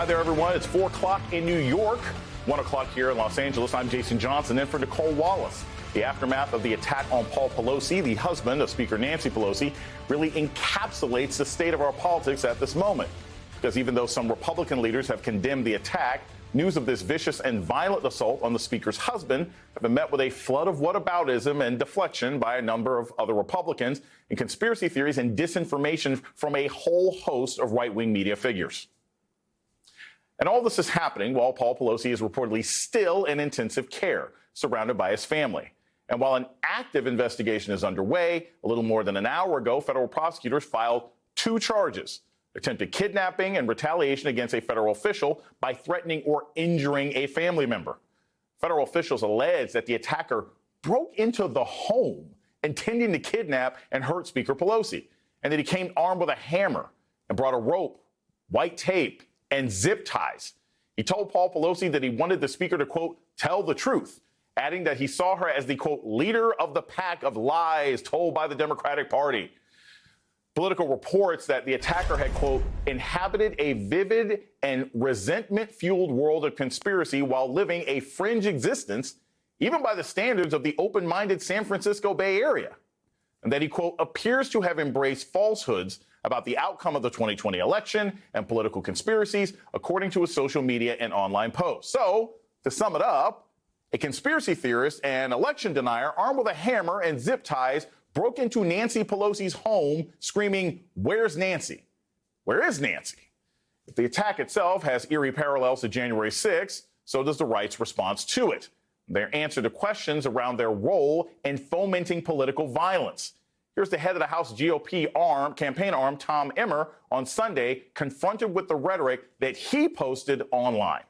Hi there, everyone. It's 4 o'clock in New York, 1 o'clock here in Los Angeles. I'm Jason Johnson, in for Nicole Wallace. The aftermath of the attack on Paul Pelosi, the husband of Speaker Nancy Pelosi, really encapsulates the state of our politics at this moment. Because even though some Republican leaders have condemned the attack, news of this vicious and violent assault on the Speaker's husband have been met with a flood of whataboutism and deflection by a number of other Republicans, and conspiracy theories and disinformation from a whole host of right-wing media figures. And all this is happening while Paul Pelosi is reportedly still in intensive care, surrounded by his family. And while an active investigation is underway, a little more than an hour ago, federal prosecutors filed 2 charges: attempted kidnapping and retaliation against a federal official by threatening or injuring a family member. Federal officials allege that the attacker broke into the home intending to kidnap and hurt Speaker Pelosi, and that he came armed with a hammer and brought a rope, white tape, and zip ties. He told Paul Pelosi that he wanted the Speaker to, quote, tell the truth, adding that he saw her as the, quote, leader of the pack of lies told by the Democratic Party. Political reports that the attacker had, quote, inhabited a vivid and resentment-fueled world of conspiracy while living a fringe existence, even by the standards of the open-minded San Francisco Bay Area. And that he, quote, appears to have embraced falsehoods about the outcome of the 2020 election and political conspiracies, according to his social media and online posts. So, to sum it up, a conspiracy theorist and election denier armed with a hammer and zip ties broke into Nancy Pelosi's home screaming, "Where's Nancy? Where is Nancy?" If the attack itself has eerie parallels to January 6th, so does the right's response to it. Their answer to questions around their role in fomenting political violence. Here's the head of the House GOP campaign arm, Tom Emmer, on Sunday, confronted with the rhetoric that he posted online.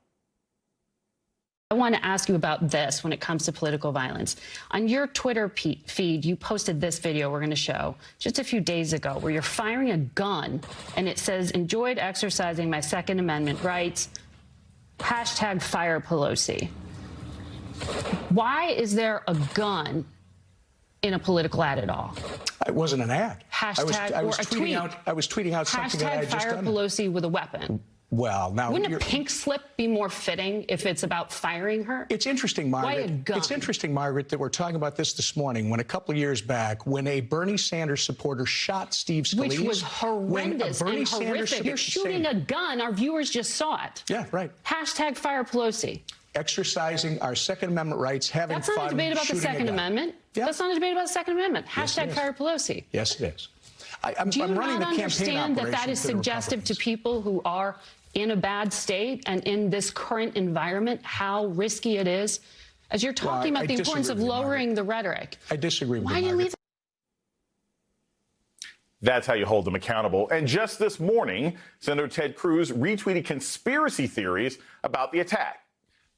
I want to ask you about this when it comes to political violence. On your Twitter feed, you posted this video we're going to show just a few days ago where you're firing a gun and it says, enjoyed exercising my Second Amendment rights, hashtag fire Pelosi. Why is there a gun in a political ad at all? It wasn't an ad. Hashtag I was or a tweeting tweet. out. I was tweeting out something that I had just done. Hashtag fire Pelosi with a weapon. Well, now wouldn't a pink slip be more fitting if it's about firing her? It's interesting, Margaret. Why a gun? It's interesting, Margaret, that we're talking about this morning when a couple of years back, when a Bernie Sanders supporter shot Steve Scalise. Which was horrendous and horrific. You're shooting a gun. Our viewers just saw it. Yeah, right. Hashtag fire Pelosi. Exercising our Second Amendment rights, having fun. That's not a debate about the Second Amendment. Yeah. That's not a debate about the Second Amendment. Hashtag fire Pelosi. Yes, it is. I'm Do you running not the campaign understand that that is suggestive to people who are in a bad state and in this current environment, how risky it is? As you're talking about the importance of lowering the rhetoric. I disagree with you, Why do you leave? That's how you hold them accountable. And just this morning, Senator Ted Cruz retweeted conspiracy theories about the attack.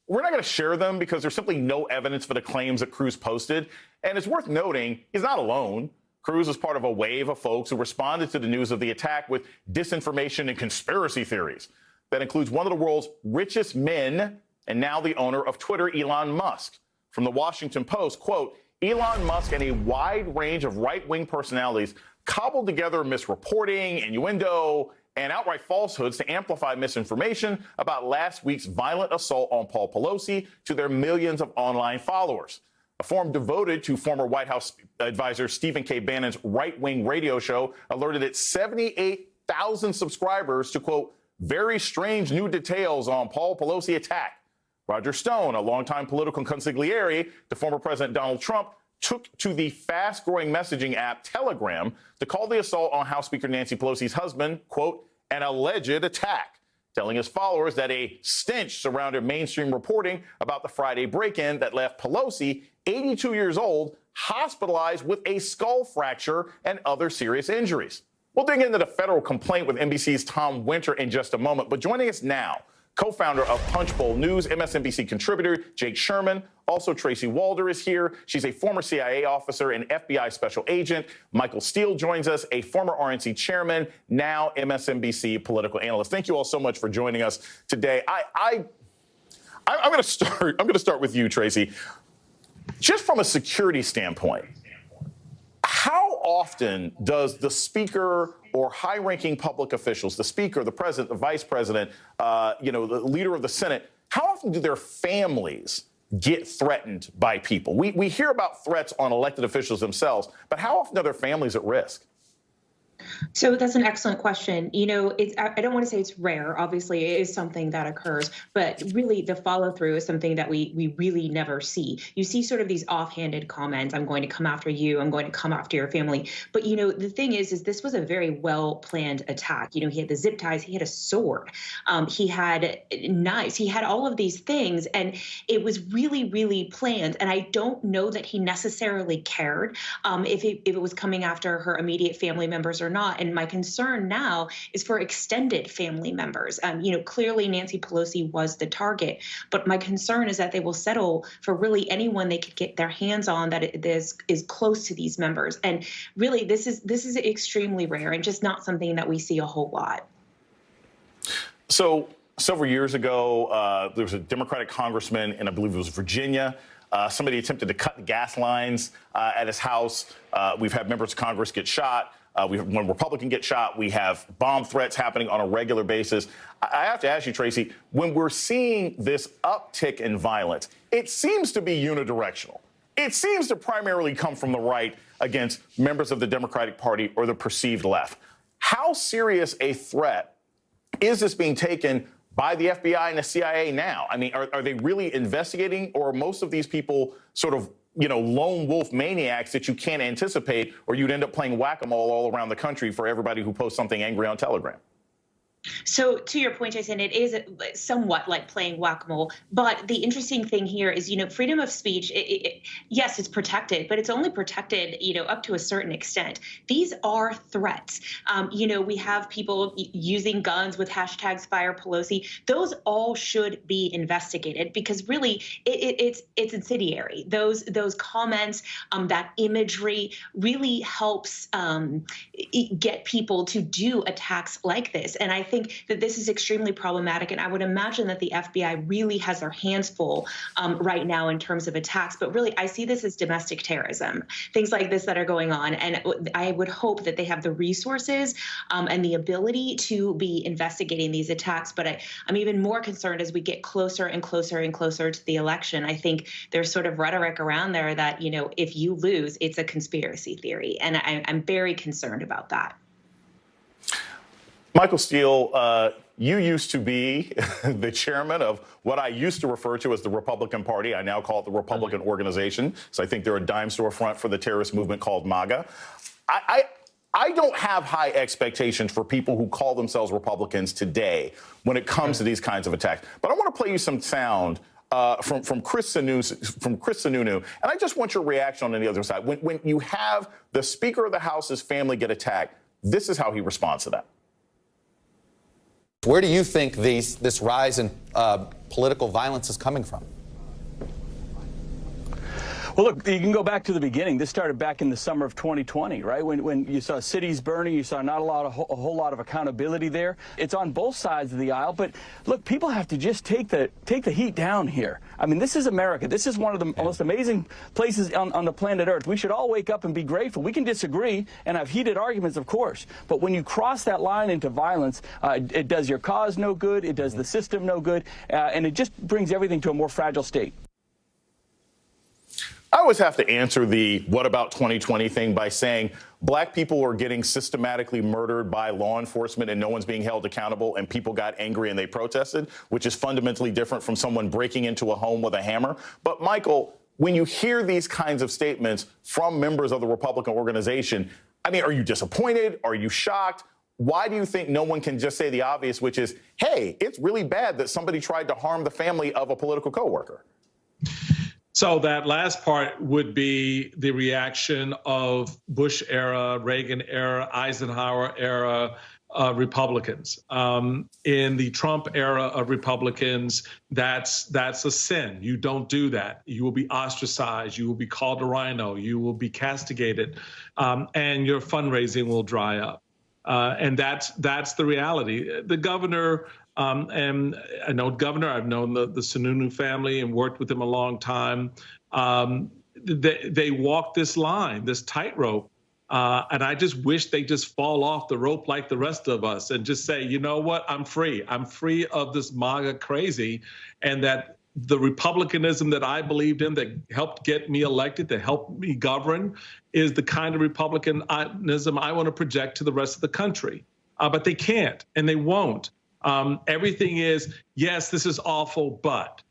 We're not going to share them because there's simply no evidence for the claims that Cruz posted. And it's worth noting, he's not alone. Cruz is part of a wave of folks who responded to the news of the attack with disinformation and conspiracy theories. That includes one of the world's richest men and now the owner of Twitter, Elon Musk. From the Washington Post, quote, Elon Musk and a wide range of right-wing personalities cobbled together misreporting, innuendo, and outright falsehoods to amplify misinformation about last week's violent assault on Paul Pelosi to their millions of online followers. A forum devoted to former White House advisor Stephen K. Bannon's right-wing radio show alerted its 78,000 subscribers to, quote, very strange new details on Paul Pelosi attack. Roger Stone, a longtime political consigliere to former President Donald Trump, took to the fast-growing messaging app Telegram to call the assault on House Speaker Nancy Pelosi's husband, quote, an alleged attack, telling his followers that a stench surrounded mainstream reporting about the Friday break-in that left Pelosi, 82 years old, hospitalized with a skull fracture and other serious injuries. We'll dig into the federal complaint with NBC's Tom Winter in just a moment, but joining us now, co-founder of Punchbowl News, MSNBC contributor Jake Sherman. Also, Tracy Walder is here. She's a former CIA officer and FBI special agent. Michael Steele joins us, a former RNC chairman, now MSNBC political analyst. Thank you all so much for joining us today. I'm going to start with you, Tracy. Just from a security standpoint, how often does the speaker or high-ranking public officials, the speaker, the president, the vice president, the leader of the Senate, how often do their families get threatened by people? We hear about threats on elected officials themselves, but how often are their families at risk? So that's an excellent question. I don't want to say it's rare. Obviously, it is something that occurs, but really the follow through is something that we really never see. You see sort of these offhanded comments. I'm going to come after you. I'm going to come after your family. But, the thing is this was a very well planned attack. He had the zip ties. He had a sword. He had knives. He had all of these things. And it was really, really planned. And I don't know that he necessarily cared if it was coming after her immediate family members or not. And my concern now is for extended family members. Clearly Nancy Pelosi was the target, but my concern is that they will settle for really anyone they could get their hands on that is close to these members. And really, this is extremely rare and just not something that we see a whole lot. So several years ago, there was a Democratic congressman, and I believe it was Virginia. Somebody attempted to cut the gas lines at his house. We've had members of Congress get shot. When Republicans get shot, we have bomb threats happening on a regular basis. I have to ask you, Tracy, when we're seeing this uptick in violence, it seems to be unidirectional. It seems to primarily come from the right against members of the Democratic Party or the perceived left. How serious a threat is this being taken by the FBI and the CIA now? I mean, are they really investigating, or are most of these people sort of lone wolf maniacs that you can't anticipate, or you'd end up playing whack-a-mole all around the country for everybody who posts something angry on Telegram? So to your point, Jason, it is somewhat like playing whack-a-mole. But the interesting thing here is, freedom of speech, yes, it's protected, but it's only protected, up to a certain extent. These are threats. We have people using guns with hashtags Fire Pelosi. Those all should be investigated because really it's incendiary. Those comments, that imagery really helps get people to do attacks like this. And I think that this is extremely problematic, and I would imagine that the FBI really has their hands full right now in terms of attacks. But really, I see this as domestic terrorism, things like this that are going on. And I would hope that they have the resources and the ability to be investigating these attacks. But I'm even more concerned as we get closer and closer and closer to the election. I think there's sort of rhetoric around there that, if you lose, it's a conspiracy theory. And I'm very concerned about that. Michael Steele, you used to be the chairman of what I used to refer to as the Republican Party. I now call it the Republican Organization. So I think they're a dime store front for the terrorist movement called MAGA. I don't have high expectations for people who call themselves Republicans today when it comes to these kinds of attacks. But I want to play you some sound from Chris Sununu, and I just want your reaction on the other side. When you have the Speaker of the House's family get attacked, this is how he responds to that. Where do you think this rise in political violence is coming from? Well, look, you can go back to the beginning. This started back in the summer of 2020, right? When you saw cities burning, you saw not a whole lot of accountability there. It's on both sides of the aisle. But look, people have to just take the heat down here. I mean, this is America. This is one of the most amazing places on the planet Earth. We should all wake up and be grateful. We can disagree and have heated arguments, of course. But when you cross that line into violence, it does your cause no good. It does the system no good. And it just brings everything to a more fragile state. I always have to answer the what about 2020 thing by saying black people are getting systematically murdered by law enforcement and no one's being held accountable, and people got angry and they protested, which is fundamentally different from someone breaking into a home with a hammer. But, Michael, when you hear these kinds of statements from members of the Republican organization, I mean, are you disappointed? Are you shocked? Why do you think no one can just say the obvious, which is, hey, it's really bad that somebody tried to harm the family of a political coworker? So that last part would be the reaction of Bush era, Reagan era, Eisenhower era Republicans. In the Trump era of Republicans, that's a sin. You don't do that. You will be ostracized. You will be called a rhino. You will be castigated, and your fundraising will dry up. And that's the reality. The governor. And I know Governor, I've known the Sununu family and worked with them a long time. They walk this line, this tightrope And I just wish they just fall off the rope like the rest of us and just say, you know what, I'm free. I'm free of this MAGA crazy, and that the republicanism that I believed in, that helped get me elected, that helped me govern, is the kind of republicanism I want to project to the rest of the country. But they can't, and they won't. Everything is, yes, this is awful, but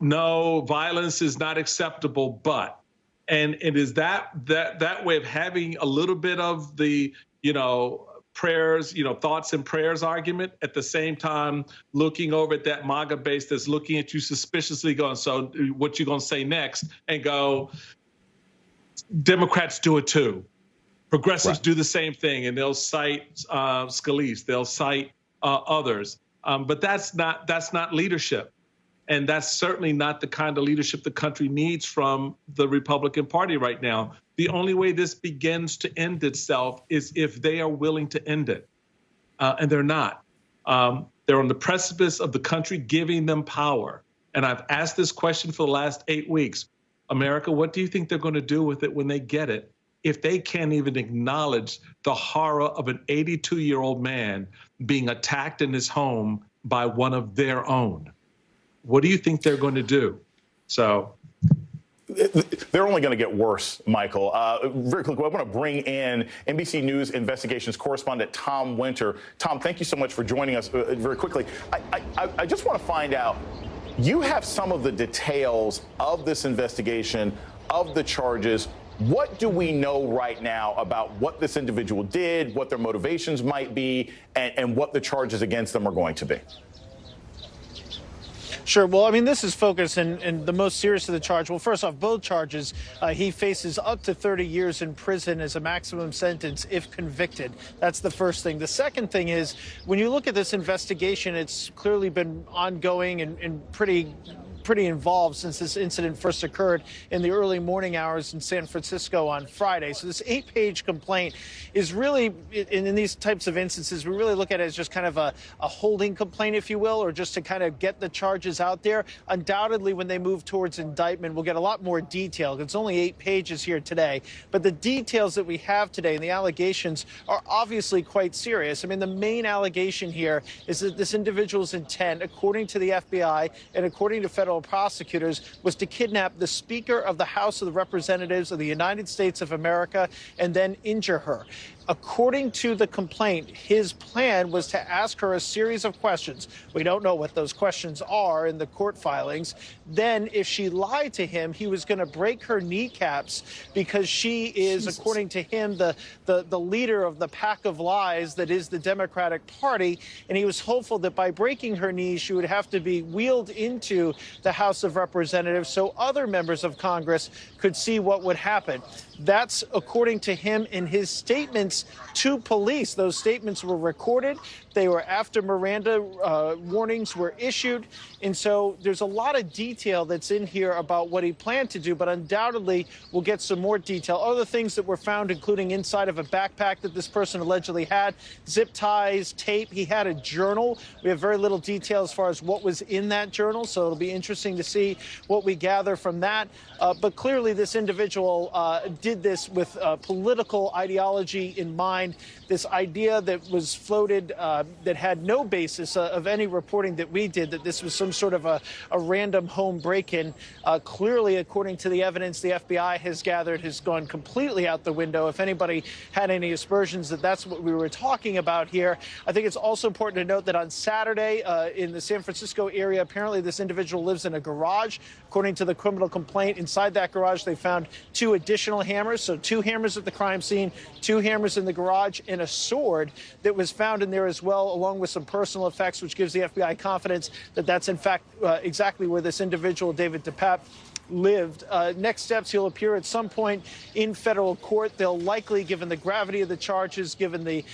no, violence is not acceptable, but. And it is that way of having a little bit of the, prayers, thoughts and prayers argument, at the same time looking over at that MAGA base that's looking at you suspiciously going, so what you going to say next? And go, Democrats do it too. Progressives do the same thing, and they'll cite Scalise, they'll cite others. But that's not leadership. And that's certainly not the kind of leadership the country needs from the Republican Party right now. The only way this begins to end itself is if they are willing to end it. And they're not. They're on the precipice of the country giving them power. And I've asked this question for the last 8 weeks. America, what do you think they're going to do with it when they get it, if they can't even acknowledge the horror of an 82-year-old man being attacked in his home by one of their own? What do you think they're going to do? So they're only going to get worse, Michael. Very quickly, I want to bring in NBC News investigations correspondent Tom Winter. Tom, thank you so much for joining us. Very quickly, I just want to find out, you have some of the details of this investigation, of the charges. What do we know right now about what this individual did, what their motivations might be, and what the charges against them are going to be? Sure. Well, I mean, this is focused in the most serious of the charge. Well, first off, both charges, he faces up to 30 years in prison as a maximum sentence if convicted. That's the first thing. The second thing is, when you look at this investigation, it's clearly been ongoing and pretty involved since this incident first occurred in the early morning hours in San Francisco on Friday. So this 8-page complaint is really, in these types of instances, we really look at it as just kind of a holding complaint, if you will, or just to kind of get the charges out there. Undoubtedly, when they move towards indictment, we'll get a lot more detail. It's only 8 pages here today, but the details that we have today and the allegations are obviously quite serious. I mean, the main allegation here is that this individual's intent, according to the FBI and according to federal prosecutors, was to kidnap the Speaker of the House of the Representatives of the United States of America and then injure her. According to the complaint, his plan was to ask her a series of questions. We don't know what those questions are in the court filings. Then, if she lied to him, he was going to break her kneecaps because she is, according to him, the leader of the pack of lies that is the Democratic Party. And he was hopeful that by breaking her knees, she would have to be wheeled into the House of Representatives so other members of Congress could see what would happen. That's according to him in his statements to police. Those statements were recorded. They were after Miranda warnings were issued. And so there's a lot of detail that's in here about what he planned to do, but undoubtedly we'll get some more detail. Other things that were found, including inside of a backpack that this person allegedly had, zip ties, tape. He had a journal. We have very little detail as far as what was in that journal, so it'll be interesting to see what we gather from that. But clearly this individual did this with political ideology in mind, this idea that was floated that had no basis of any reporting that we did, that this was some sort of a random home break-in. Clearly, according to the evidence the FBI has gathered, has gone completely out the window. If anybody had any aspersions that that's what we were talking about here. I think it's also important to note that on Saturday in the San Francisco area, apparently this individual lives in a garage. According to the criminal complaint, inside that garage, they found 2 additional hammers. So 2 hammers at the crime scene, 2 hammers in the garage, and a sword that was found in there as well, along with some personal effects, which gives the FBI confidence that that's, in fact, exactly where this individual, David DePape, lived. Next steps, he'll appear at some point in federal court. They'll likely, given the gravity of the charges, given the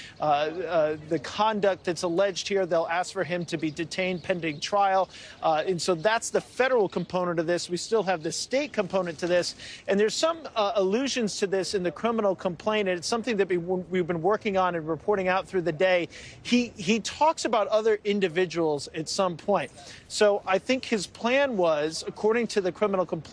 conduct that's alleged here, they'll ask for him to be detained pending trial. And so that's the federal component of this. We still have the state component to this. And there's some allusions to this in the criminal complaint, and it's something that we've been working on and reporting out through the day. He talks about other individuals at some point. So I think his plan was, according to the criminal complaint,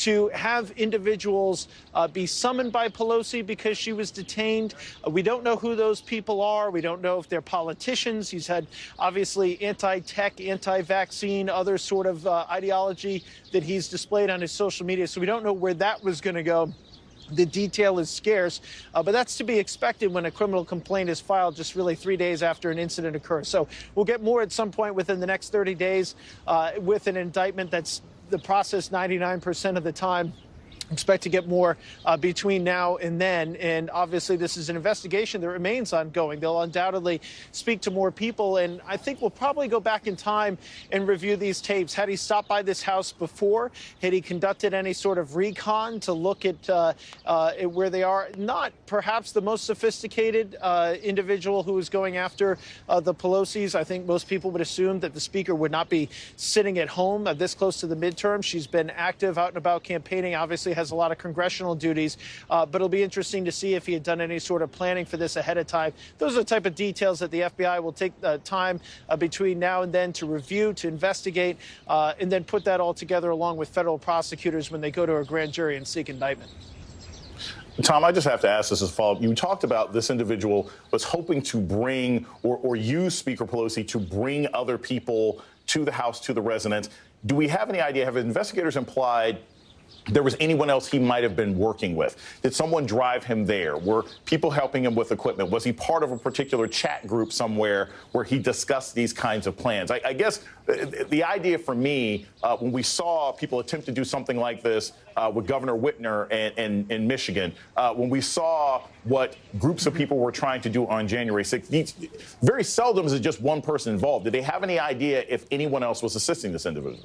to have individuals be summoned by Pelosi because she was detained. We don't know who those people are. We don't know if they're politicians. He's had obviously anti-tech, anti-vaccine, other sort of ideology that he's displayed on his social media. So we don't know where that was going to go. The detail is scarce, but that's to be expected when a criminal complaint is filed just really 3 days after an incident occurs. So we'll get more at some point within the next 30 days with an indictment that's the process 99% of the time. Expect to get more between now and then. And obviously, this is an investigation that remains ongoing. They'll undoubtedly speak to more people. And I think we'll probably go back in time and review these tapes. Had he stopped by this house before? Had he conducted any sort of recon to look at where they are? Not perhaps the most sophisticated individual who was going after the Pelosi's. I think most people would assume that the speaker would not be sitting at home this close to the midterm. She's been active out and about campaigning, obviously has a lot of congressional duties, but it'll be interesting to see if he had done any sort of planning for this ahead of time. Those are the type of details that the FBI will take time between now and then to review, to investigate, and then put that all together along with federal prosecutors when they go to a grand jury and seek indictment. Tom, I just have to ask this as a follow-up. You talked about this individual was hoping to bring or use Speaker Pelosi to bring other people to the House, to the residence. Do we have any idea? Have investigators implied there was anyone else he might have been working with? Did someone drive him there? Were people helping him with equipment? Was he part of a particular chat group somewhere where he discussed these kinds of plans? I guess the idea for me, when we saw people attempt to do something like this with Governor Whitmer in Michigan, when we saw what groups of people were trying to do on January 6th, very seldom is it just one person involved. Did they have any idea if anyone else was assisting this individual?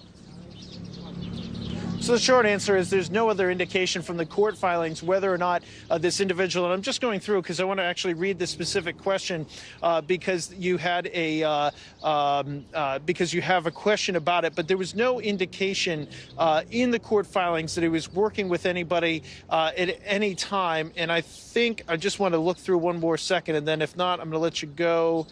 So the short answer is there's no other indication from the court filings whether or not this individual, and I'm just going through because I want to actually read the specific question because you had because you have a question about it, but there was no indication in the court filings that he was working with anybody at any time. And I think I just want to look through one more second, and then if not, I'm going to let you go.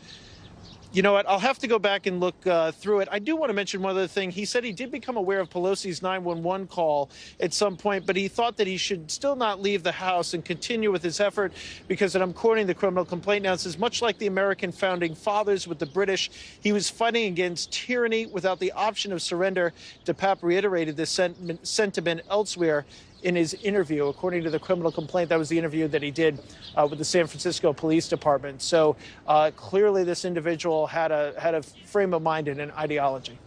You know what? I'll have to go back and look through it. I do want to mention one other thing. He said he did become aware of Pelosi's 911 call at some point, but he thought that he should still not leave the House and continue with his effort because, and I'm quoting the criminal complaint now, it says, much like the American founding fathers with the British, he was fighting against tyranny without the option of surrender. DePape reiterated this sentiment elsewhere in his interview. According to the criminal complaint, that was the interview that he did with the San Francisco Police Department. So clearly this individual had a frame of mind and an ideology.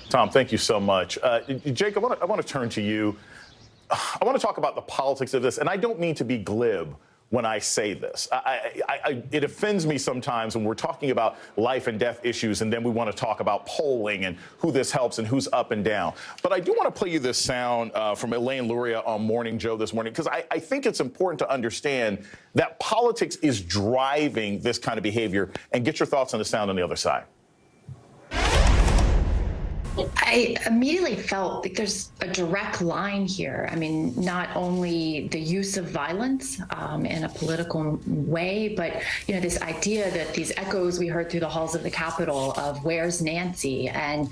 Tom, thank you so much. Jake, I want to turn to you. I want to talk about the politics of this, and I don't mean to be glib when I say this. It offends me sometimes when we're talking about life and death issues, and then we want to talk about polling and who this helps and who's up and down. But I do want to play you this sound from Elaine Luria on Morning Joe this morning, because I think it's important to understand that politics is driving this kind of behavior, and get your thoughts on the sound on the other side. I immediately felt like there's a direct line here. I mean, not only the use of violence in a political way, but, you know, this idea that these echoes we heard through the halls of the Capitol of where's Nancy? And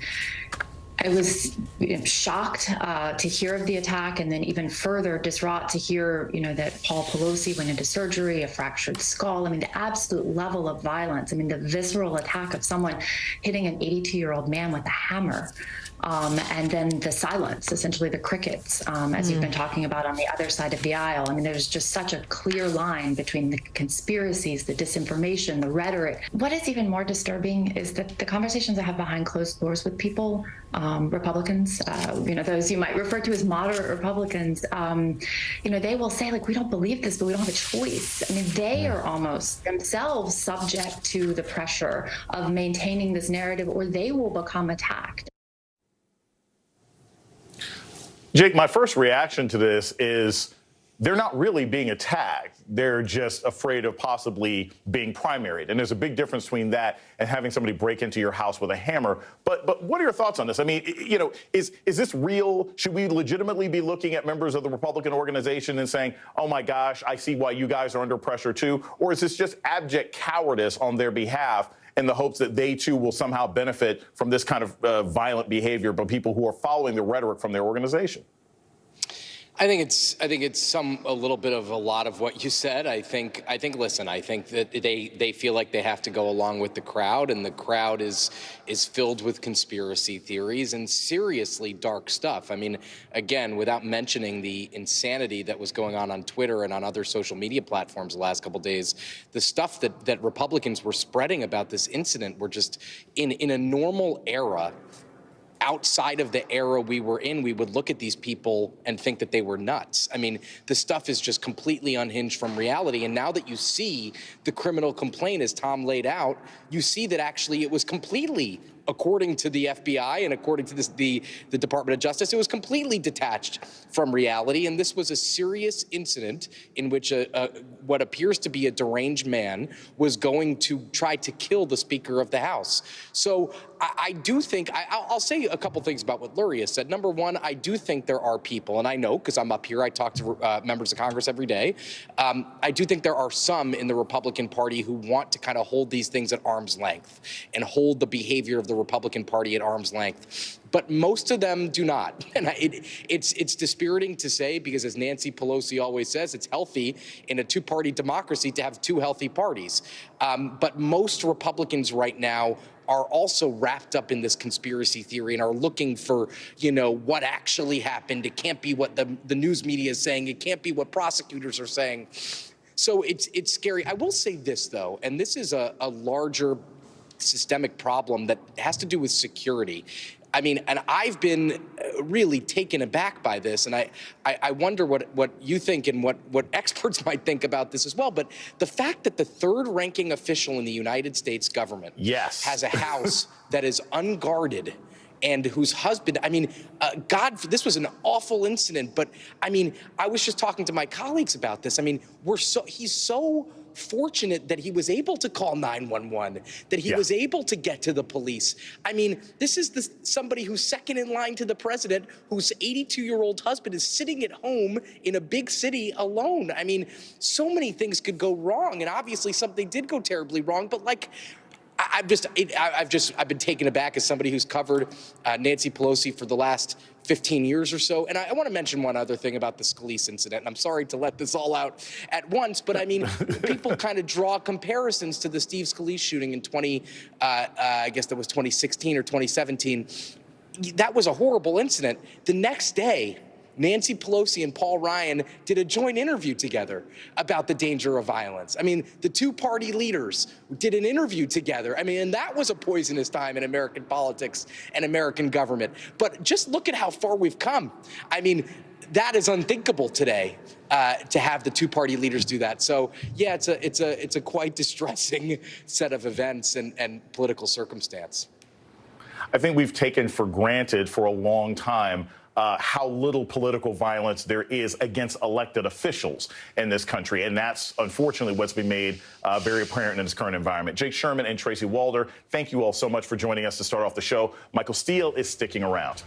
I was shocked to hear of the attack, and then even further distraught to hear, you know, that Paul Pelosi went into surgery, a fractured skull. I mean, the absolute level of violence. I mean, the visceral attack of someone hitting an 82-year-old man with a hammer. And then the silence, essentially the crickets, as you've been talking about on the other side of the aisle. I mean, there's just such a clear line between the conspiracies, the disinformation, the rhetoric. What is even more disturbing is that the conversations I have behind closed doors with people, Republicans, you know, those you might refer to as moderate Republicans, you know, they will say, like, we don't believe this, but we don't have a choice. I mean, they are almost themselves subject to the pressure of maintaining this narrative, or they will become attacked. Jake, my first reaction to this is they're not really being attacked. They're just afraid of possibly being primaried. And there's a big difference between that and having somebody break into your house with a hammer. But what are your thoughts on this? I mean, you know, is this real? Should we legitimately be looking at members of the Republican organization and saying, oh, my gosh, I see why you guys are under pressure, too? Or is this just abject cowardice on their behalf in the hopes that they, too, will somehow benefit from this kind of violent behavior by people who are following the rhetoric from their organization? I think it's a little bit of a lot of what you said. I think that they feel like they have to go along with the crowd, and the crowd is filled with conspiracy theories and seriously dark stuff. I mean, again, without mentioning the insanity that was going on Twitter and on other social media platforms the last couple of days, the stuff that Republicans were spreading about this incident were just in a normal era. Outside of the era we were in, we would look at these people and think that they were nuts. I mean, the stuff is just completely unhinged from reality. And now that you see the criminal complaint, as Tom laid out, you see that actually it was completely, according to the FBI and according to the Department of Justice, it was completely detached from reality. And this was a serious incident in which what appears to be a deranged man was going to try to kill the Speaker of the House. So I do think, I'll say a couple things about what Luria said. Number one, I do think there are people, and I know because I'm up here, I talk to members of Congress every day. I do think there are some in the Republican Party who want to kind of hold these things at arm's length and hold the behavior of the Republican Party at arm's length. But most of them do not. And it's dispiriting to say, because as Nancy Pelosi always says, it's healthy in a two-party democracy to have two healthy parties. But most Republicans right now are also wrapped up in this conspiracy theory and are looking for, what actually happened. It can't be what the news media is saying. It can't be what prosecutors are saying. So it's scary. I will say this, though, and this is a larger systemic problem that has to do with security. I mean, and I've been really taken aback by this, and I wonder what you think and what experts might think about this as well. But the fact that the third-ranking official in the United States government has a house that is unguarded and whose husband, I mean, this was an awful incident, but I mean, I was just talking to my colleagues about this. I mean, he's so fortunate that he was able to call 911, that he was able to get to the police. I mean, this is somebody who's second in line to the president, whose 82-year-old husband is sitting at home in a big city alone. I mean, so many things could go wrong, and obviously something did go terribly wrong, but like, I've been taken aback as somebody who's covered Nancy Pelosi for the last 15 years or so. And I want to mention one other thing about the Scalise incident. And I'm sorry to let this all out at once, but I mean, people kind of draw comparisons to the Steve Scalise shooting in I guess that was 2016 or 2017. That was a horrible incident. The next day, Nancy Pelosi and Paul Ryan did a joint interview together about the danger of violence. I mean, the two party leaders did an interview together. I mean, and that was a poisonous time in American politics and American government. But just look at how far we've come. I mean, that is unthinkable today, to have the two party leaders do that. So, yeah, it's a quite distressing set of events and political circumstance. I think we've taken for granted for a long time how little political violence there is against elected officials in this country. And that's unfortunately what's been made very apparent in this current environment. Jake Sherman and Tracy Walder, thank you all so much for joining us to start off the show. Michael Steele is sticking around.